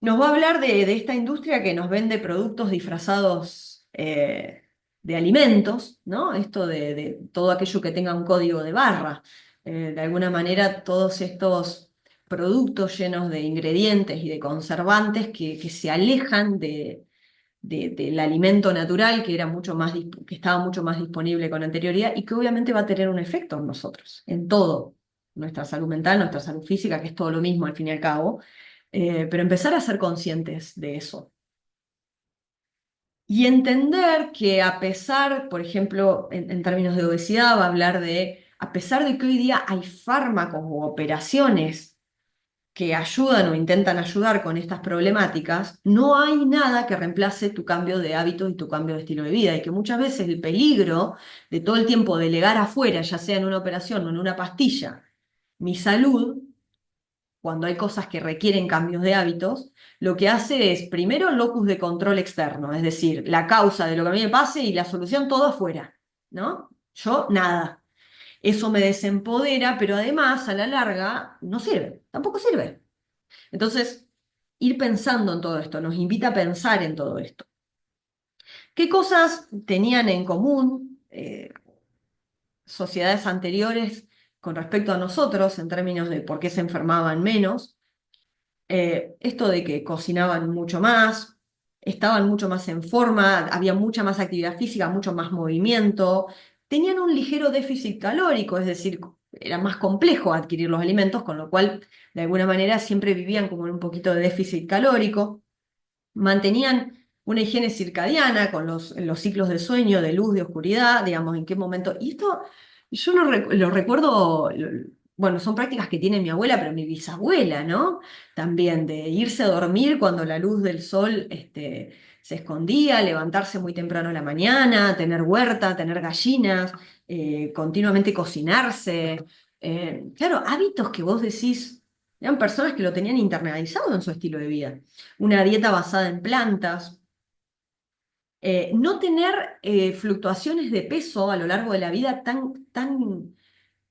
Nos va a hablar de esta industria que nos vende productos disfrazados de alimentos, ¿no? Esto de todo aquello que tenga un código de barra. De alguna manera, todos estos productos llenos de ingredientes y de conservantes que se alejan del alimento natural que era mucho más, que estaba mucho más disponible con anterioridad y que obviamente va a tener un efecto en nosotros, en todo, nuestra salud mental, nuestra salud física, que es todo lo mismo al fin y al cabo, pero empezar a ser conscientes de eso. Y entender que a pesar, por ejemplo, en términos de obesidad, va a hablar de, a pesar de que hoy día hay fármacos o operaciones que ayudan o intentan ayudar con estas problemáticas, no hay nada que reemplace tu cambio de hábitos y tu cambio de estilo de vida. Y que muchas veces el peligro de todo el tiempo delegar afuera, ya sea en una operación o en una pastilla, mi salud, cuando hay cosas que requieren cambios de hábitos, lo que hace es primero locus de control externo, es decir, la causa de lo que a mí me pase y la solución todo afuera, ¿no? Yo nada. Eso me desempodera, pero además a la larga no sirve, tampoco sirve. Entonces, ir pensando en todo esto, nos invita a pensar en todo esto. ¿Qué cosas tenían en común sociedades anteriores con respecto a nosotros en términos de por qué se enfermaban menos? Esto de que cocinaban mucho más, estaban mucho más en forma, había mucha más actividad física, mucho más movimiento, tenían un ligero déficit calórico, es decir, era más complejo adquirir los alimentos, con lo cual de alguna manera siempre vivían como en un poquito de déficit calórico, mantenían una higiene circadiana con los ciclos de sueño, de luz, de oscuridad, digamos, en qué momento. Y esto yo lo recuerdo, bueno, son prácticas que tiene mi abuela, pero mi bisabuela, ¿no? También de irse a dormir cuando la luz del sol se escondía, levantarse muy temprano a la mañana, tener huerta, tener gallinas, continuamente cocinarse. Claro, hábitos que vos decís, Eran personas que lo tenían internalizado en su estilo de vida. Una dieta basada en plantas, no tener fluctuaciones de peso a lo largo de la vida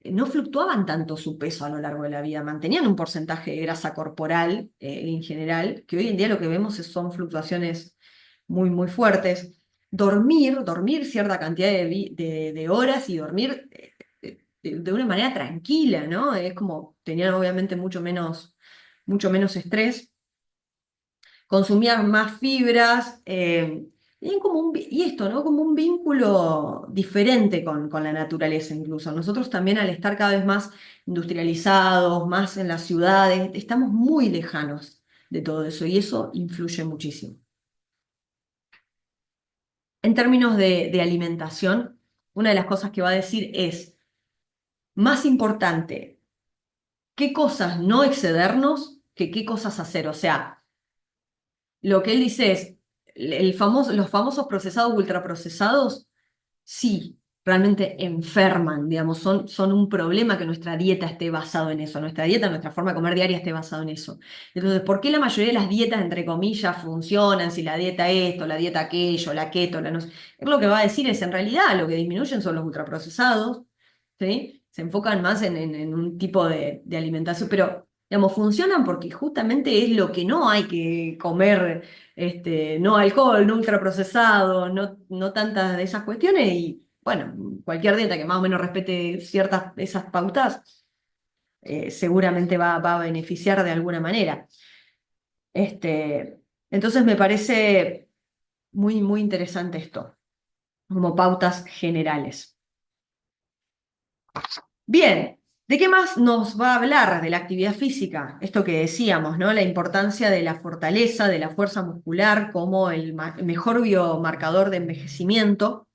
no fluctuaban tanto su peso a lo largo de la vida, mantenían un porcentaje de grasa corporal en general, que hoy en día lo que vemos son fluctuaciones muy, muy fuertes. Dormir cierta cantidad de horas y dormir de una manera tranquila, ¿no? Es como, tenían obviamente mucho menos estrés, consumían más fibras, tenían y esto, ¿no? Como un vínculo diferente con la naturaleza incluso. Nosotros también al estar cada vez más industrializados, más en las ciudades, estamos muy lejanos de todo eso y eso influye muchísimo. En términos de alimentación, una de las cosas que va a decir es, más importante, qué cosas no excedernos que qué cosas hacer. O sea, lo que él dice es, los famosos procesados, ultraprocesados, sí, realmente enferman, digamos, son un problema que nuestra dieta esté basado en eso, nuestra dieta, nuestra forma de comer diaria esté basado en eso. Entonces, ¿por qué la mayoría de las dietas, entre comillas, funcionan? Si la dieta esto, la dieta aquello, la keto, la no sé. Es lo que va a decir es, en realidad, lo que disminuyen son los ultraprocesados, ¿sí? Se enfocan más en un tipo de alimentación, pero, digamos, funcionan porque justamente es lo que no hay que comer, no alcohol, no ultraprocesado, no tantas de esas cuestiones, y bueno, cualquier dieta que más o menos respete ciertas de esas pautas, seguramente va a beneficiar de alguna manera. Este, entonces me parece muy, muy interesante esto, como pautas generales. Bien, ¿de qué más nos va a hablar de la actividad física? Esto que decíamos, ¿no? La importancia de la fortaleza, de la fuerza muscular como el mejor biomarcador de envejecimiento,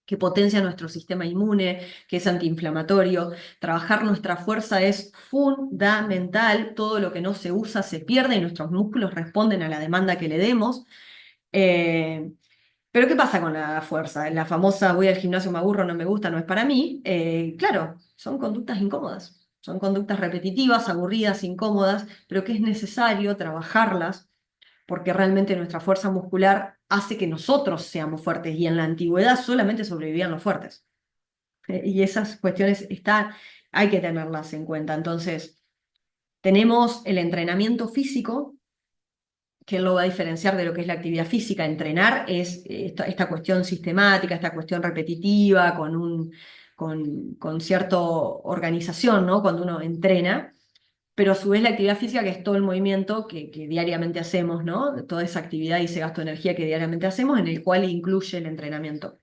que potencia nuestro sistema inmune, que es antiinflamatorio. Trabajar nuestra fuerza es fundamental. Todo lo que no se usa se pierde y nuestros músculos responden a la demanda que le demos. Eh, pero ¿qué pasa con la fuerza? La famosa voy al gimnasio, me aburro, no me gusta, no es para mí. Claro, son conductas incómodas, son conductas repetitivas, aburridas, incómodas, pero que es necesario trabajarlas porque realmente nuestra fuerza muscular hace que nosotros seamos fuertes y en la antigüedad solamente sobrevivían los fuertes. Y esas cuestiones hay que tenerlas en cuenta. Entonces, tenemos el entrenamiento físico que lo va a diferenciar de lo que es la actividad física. Entrenar es esta cuestión sistemática, esta cuestión repetitiva, con cierta organización, ¿no? Cuando uno entrena, pero a su vez la actividad física, que es todo el movimiento que diariamente hacemos, ¿no? Toda esa actividad y ese gasto de energía que diariamente hacemos, en el cual incluye el entrenamiento.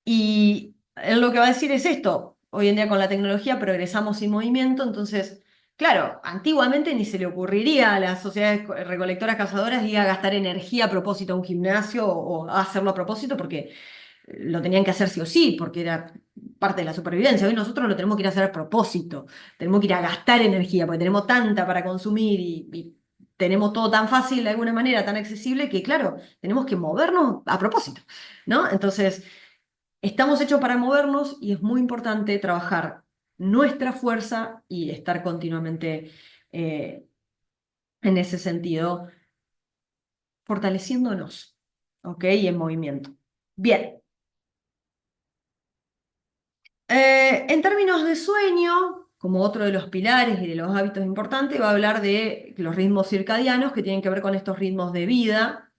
Y él lo que va a decir es esto, hoy en día con la tecnología progresamos sin movimiento, entonces, claro, antiguamente ni se le ocurriría a las sociedades recolectoras cazadoras ir a gastar energía a propósito a un gimnasio o a hacerlo a propósito porque lo tenían que hacer sí o sí, porque era parte de la supervivencia. Hoy nosotros lo tenemos que ir a hacer a propósito, tenemos que ir a gastar energía porque tenemos tanta para consumir y tenemos todo tan fácil de alguna manera, tan accesible, que claro, tenemos que movernos a propósito, ¿no? Entonces, estamos hechos para movernos y es muy importante trabajar nuestra fuerza y estar continuamente eh, en ese sentido, fortaleciéndonos, ¿ok? Y en movimiento. Bien. En términos de sueño, como otro de los pilares y de los hábitos importantes, va a hablar de los ritmos circadianos que tienen que ver con estos ritmos de vida,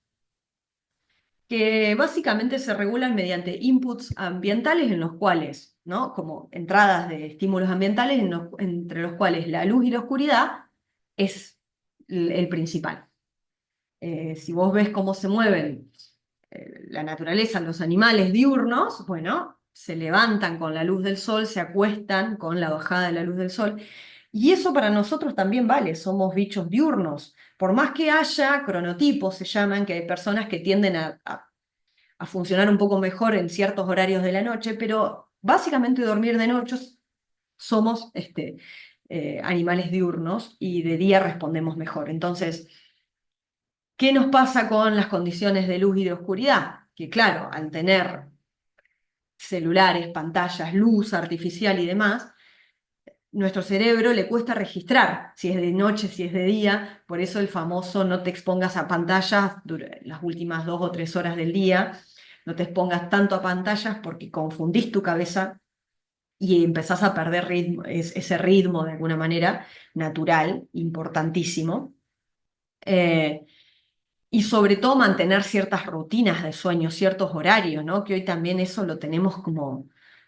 que básicamente se regulan mediante inputs ambientales en los cuales, ¿no? Como entradas de estímulos ambientales entre los cuales la luz y la oscuridad es el principal. Si vos ves cómo se mueven la naturaleza, los animales diurnos, bueno, se levantan con la luz del sol, se acuestan con la bajada de la luz del sol. Y eso para nosotros también vale, somos bichos diurnos. Por más que haya cronotipos, se llaman, que hay personas que tienden a funcionar un poco mejor en ciertos horarios de la noche, pero básicamente dormir de noche somos animales diurnos y de día respondemos mejor. Entonces, ¿qué nos pasa con las condiciones de luz y de oscuridad? Que claro, al tener celulares, pantallas, luz artificial y demás, nuestro cerebro le cuesta registrar si es de noche, si es de día, por eso el famoso no te expongas a pantallas las últimas 2 o 3 horas del día, no te expongas tanto a pantallas porque confundís tu cabeza y empezás a perder ese ritmo de alguna manera natural, importantísimo. Eh, y sobre todo mantener ciertas rutinas de sueño, ciertos horarios, ¿no? Que hoy también eso lo tenemos como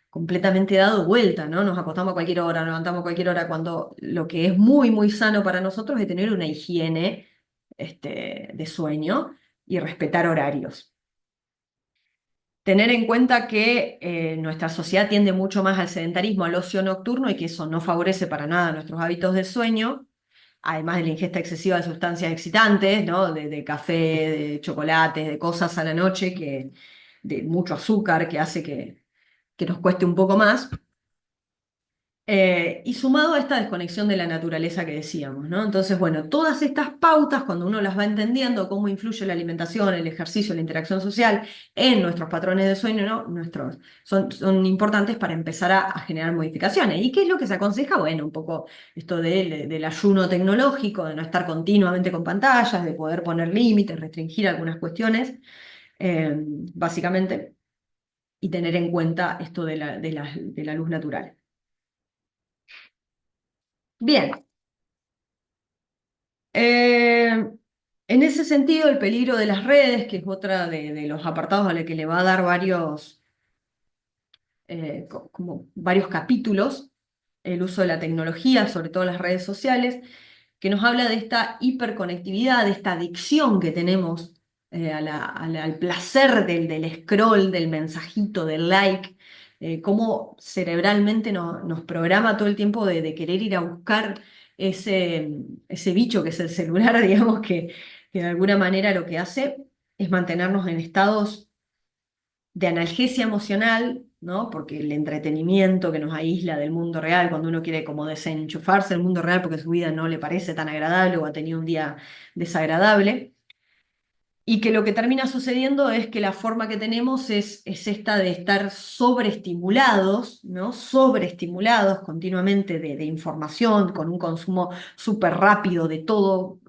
completamente dado vuelta, ¿no? Nos acostamos a cualquier hora, nos levantamos a cualquier hora, cuando lo que es muy, muy sano para nosotros es tener una higiene, de sueño y respetar horarios. Tener en cuenta que nuestra sociedad tiende mucho más al sedentarismo, al ocio nocturno y que eso no favorece para nada nuestros hábitos de sueño, además de la ingesta excesiva de sustancias excitantes, ¿no? De café, de chocolates, de cosas a la noche, de mucho azúcar que hace que nos cueste un poco más. Y sumado a esta desconexión de la naturaleza que decíamos, ¿no? Entonces, bueno, todas estas pautas, cuando uno las va entendiendo, cómo influye la alimentación, el ejercicio, la interacción social en nuestros patrones de sueño, ¿no? Son importantes para empezar a generar modificaciones. ¿Y qué es lo que se aconseja? Bueno, un poco esto del ayuno tecnológico, de no estar continuamente con pantallas, de poder poner límites, restringir algunas cuestiones, básicamente, y tener en cuenta esto de la luz natural. Bien. Eh, en ese sentido, el peligro de las redes, que es otra de los apartados a los que le va a dar como varios capítulos, el uso de la tecnología, sobre todo las redes sociales, que nos habla de esta hiperconectividad, de esta adicción que tenemos al placer del scroll, del mensajito, del like, cómo cerebralmente nos programa todo el tiempo de querer ir a buscar ese bicho que es el celular, digamos, que de alguna manera lo que hace es mantenernos en estados de analgesia emocional, ¿no? Porque el entretenimiento que nos aísla del mundo real, cuando uno quiere como desenchufarse del mundo real porque su vida no le parece tan agradable o ha tenido un día desagradable, y que lo que termina sucediendo es que la forma que tenemos es esta de estar sobreestimulados, ¿no? Sobreestimulados continuamente de información, con un consumo súper rápido de todo,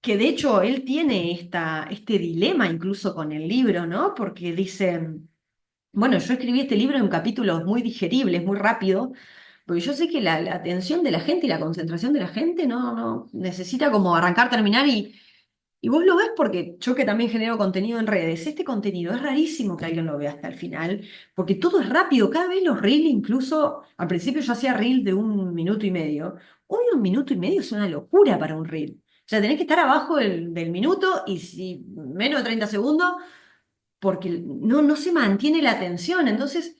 que de hecho él tiene este dilema incluso con el libro, ¿no? Porque dice... Bueno, yo escribí este libro en capítulos muy digeribles, muy rápido, porque yo sé que la atención de la gente y la concentración de la gente no necesita como arrancar, terminar y vos lo ves porque yo que también genero contenido en redes, este contenido es rarísimo que alguien lo vea hasta el final, porque todo es rápido, cada vez los reels, incluso al principio yo hacía reels de 1 minuto y medio, hoy 1 minuto y medio es una locura para un reel. O sea, tenés que estar abajo del minuto y si menos de 30 segundos porque no se mantiene la atención. Entonces,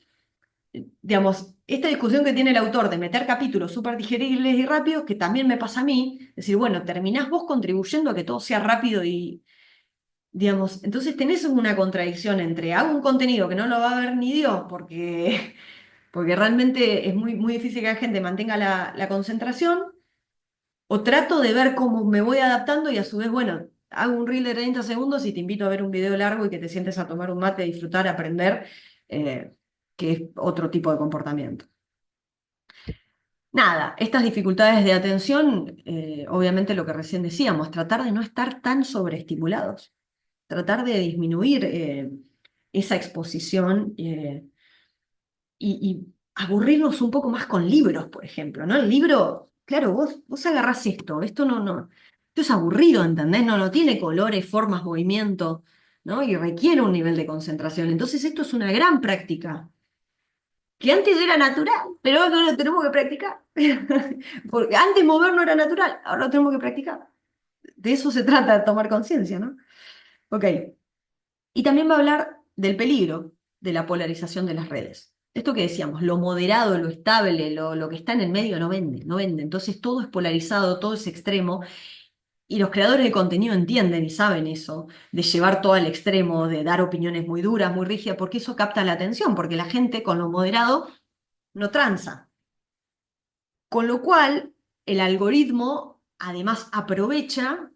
digamos, esta discusión que tiene el autor de meter capítulos súper digeribles y rápidos, que también me pasa a mí, decir, bueno, terminás vos contribuyendo a que todo sea rápido y, digamos, entonces tenés una contradicción entre hago un contenido que no lo va a ver ni Dios, porque realmente es muy, muy difícil que la gente mantenga la concentración, o trato de ver cómo me voy adaptando y a su vez, bueno, hago un reel de 30 segundos y te invito a ver un video largo y que te sientes a tomar un mate, a disfrutar, a aprender, eh, que es otro tipo de comportamiento. Nada, estas dificultades de atención, obviamente lo que recién decíamos, tratar de no estar tan sobreestimulados, tratar de disminuir esa exposición y aburrirnos un poco más con libros, por ejemplo, ¿no? El libro, claro, vos agarrás esto esto es aburrido, ¿entendés? No tiene colores, formas, movimiento, ¿no? Y requiere un nivel de concentración. Entonces esto es una gran práctica, que antes era natural, pero ahora lo tenemos que practicar. Porque antes mover no era natural, ahora lo tenemos que practicar. De eso se trata, de tomar conciencia, ¿no? Ok. Y también va a hablar del peligro de la polarización de las redes. Esto que decíamos, lo moderado, lo estable, lo que está en el medio no vende, no vende. Entonces todo es polarizado, todo es extremo. Y los creadores de contenido entienden y saben eso, de llevar todo al extremo, de dar opiniones muy duras, muy rígidas, porque eso capta la atención, porque la gente con lo moderado no tranza. Con lo cual, el algoritmo además aprovecha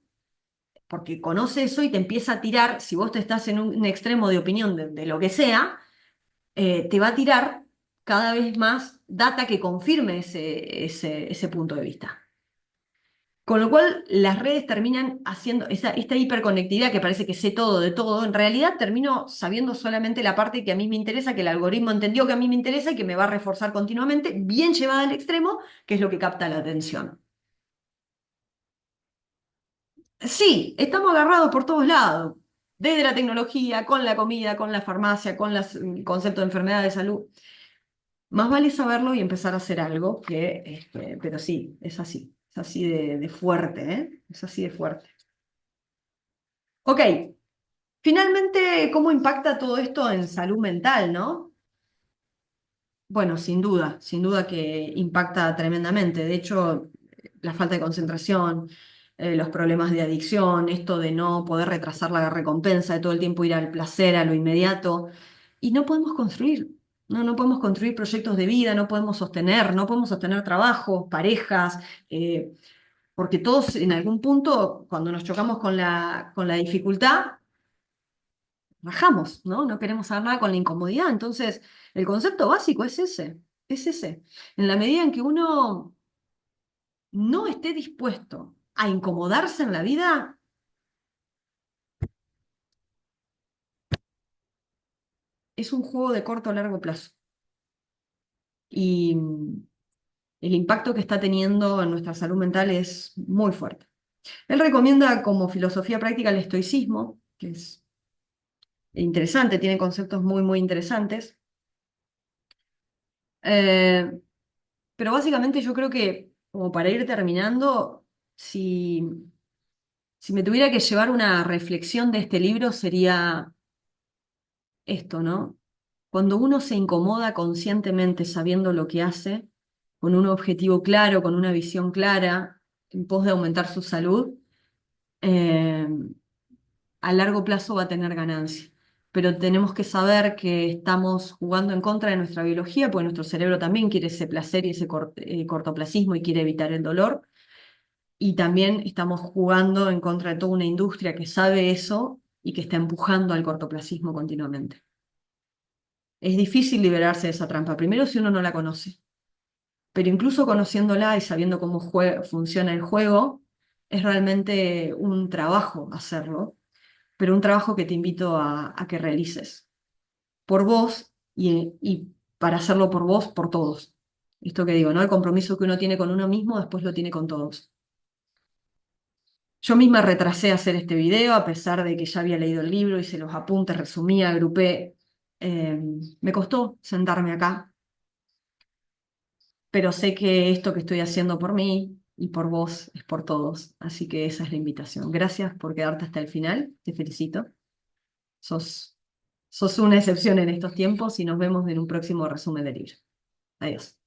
porque conoce eso y te empieza a tirar, si vos te estás en un extremo de opinión de lo que sea, te va a tirar cada vez más data que confirme ese punto de vista. Con lo cual, las redes terminan haciendo esta hiperconectividad que parece que sé todo de todo. En realidad, termino sabiendo solamente la parte que a mí me interesa, que el algoritmo entendió que a mí me interesa y que me va a reforzar continuamente, bien llevada al extremo, que es lo que capta la atención. Sí, estamos agarrados por todos lados, desde la tecnología, con la comida, con la farmacia, con el concepto de enfermedad de salud. Más vale saberlo y empezar a hacer algo pero sí, es así de fuerte, ¿eh? Es así de fuerte. Ok, finalmente, ¿cómo impacta todo esto en salud mental, no? Bueno, sin duda que impacta tremendamente. De hecho, la falta de concentración, los problemas de adicción, esto de no poder retrasar la recompensa, de todo el tiempo ir al placer, a lo inmediato. Y no podemos construir, no podemos construir proyectos de vida, no podemos sostener trabajos, parejas, porque todos en algún punto, cuando nos chocamos con la dificultad, rajamos, ¿no? No queremos saber nada con la incomodidad. Entonces, el concepto básico es ese, es ese. En la medida en que uno no esté dispuesto a incomodarse en la vida, es un juego de corto o largo plazo. Y el impacto que está teniendo en nuestra salud mental es muy fuerte. Él recomienda como filosofía práctica el estoicismo, que es interesante, tiene conceptos muy interesantes. Eh, pero básicamente yo creo que, como para ir terminando, si Si me tuviera que llevar una reflexión de este libro sería esto, ¿no? Cuando uno se incomoda conscientemente sabiendo lo que hace, con un objetivo claro, con una visión clara, en pos de aumentar su salud, eh, a largo plazo va a tener ganancia. Pero tenemos que saber que estamos jugando en contra de nuestra biología, porque nuestro cerebro también quiere ese placer y ese cortoplacismo y quiere evitar el dolor. Y también estamos jugando en contra de toda una industria que sabe eso y que está empujando al cortoplacismo continuamente. Es difícil liberarse de esa trampa, primero si uno no la conoce, pero incluso conociéndola y sabiendo cómo funciona el juego, es realmente un trabajo hacerlo, pero un trabajo que te invito a que realices por vos y para hacerlo por vos, por todos. Esto que digo, ¿no? El compromiso que uno tiene con uno mismo, después lo tiene con todos. Yo misma retrasé a hacer este video a pesar de que ya había leído el libro, hice los apuntes, resumía, agrupé. Eh, Me costó sentarme acá, pero sé que esto que estoy haciendo por mí y por vos es por todos. Así que esa es la invitación. Gracias por quedarte hasta el final. Te felicito. Sos, sos una excepción en estos tiempos y nos vemos en un próximo resumen del libro. Adiós.